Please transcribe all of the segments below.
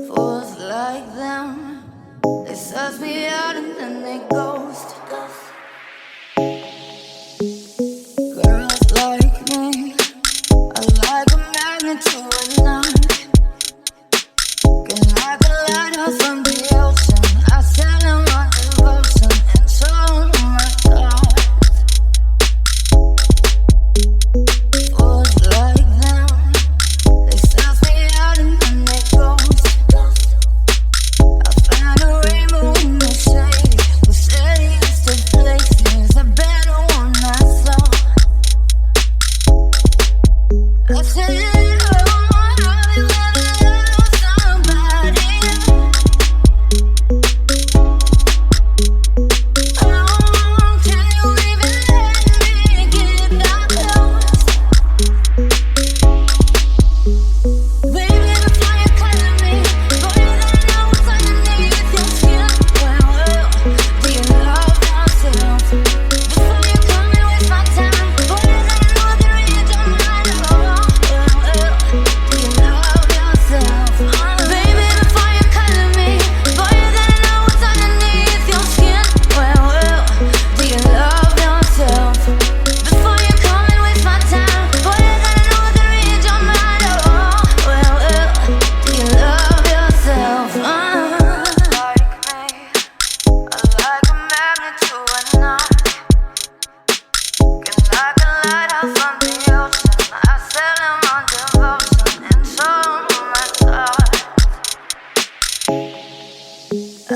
Fools like them, they suss me out and then they ghost. Girls like me are like a magnet to a knot. Can like a lighthouse from the ocean. I sell them on devotion and show my thoughts. Fools like them, they suss me out and then they ghost. I find a rainbow in the shade, the steadiest of places, a better one I saw. I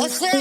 said,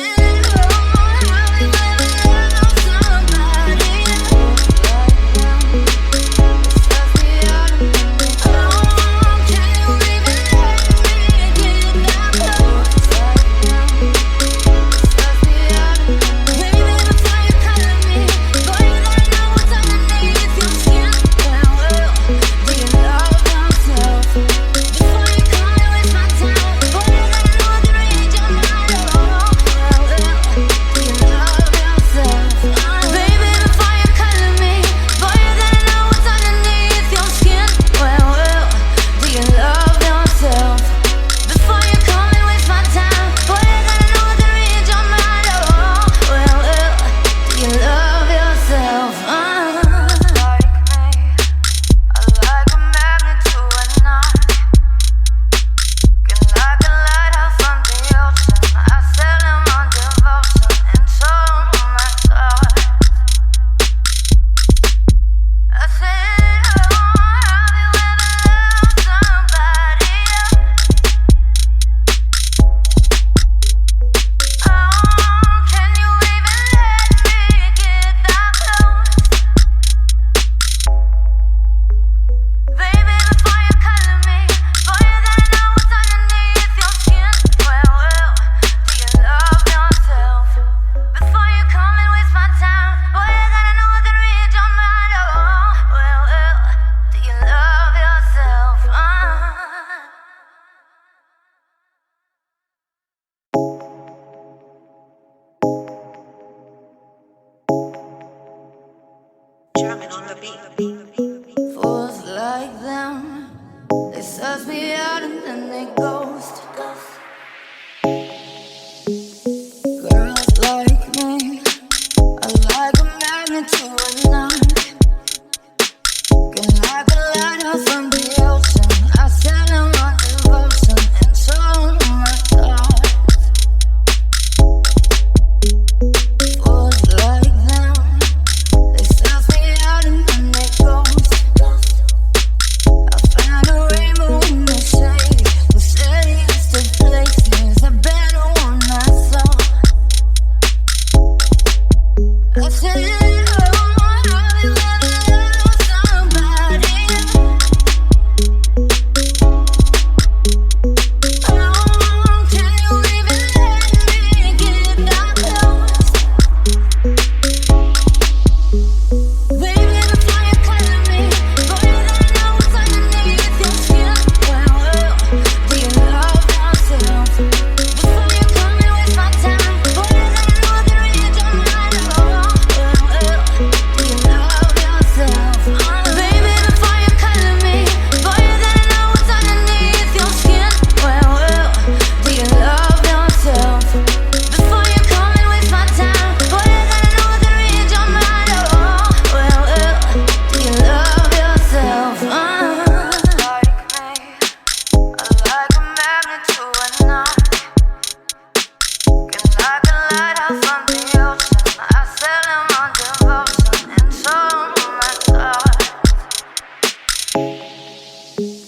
fools like them, they suss me out and then they ghost. Girls like me are like a magnet to a knot. Can like a lighthouse from the ocean. I sell them on devotion and show my thoughts. Fools like them, they suss me out and then they ghost. I find a rainbow in the shade, the steadiest of places, a better one I saw. I said, oh,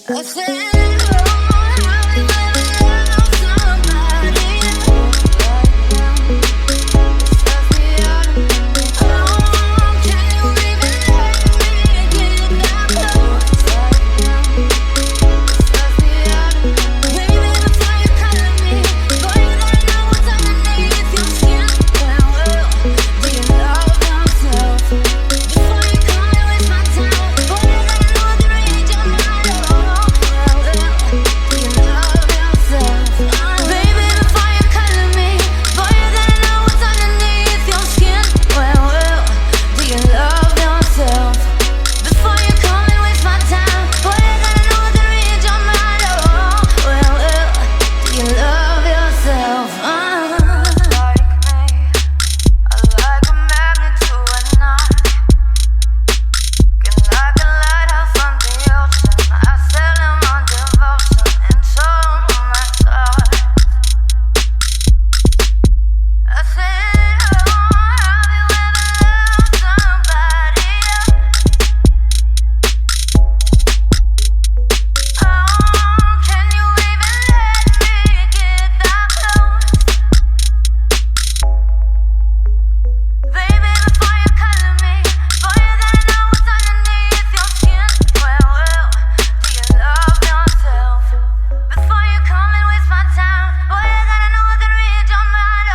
I said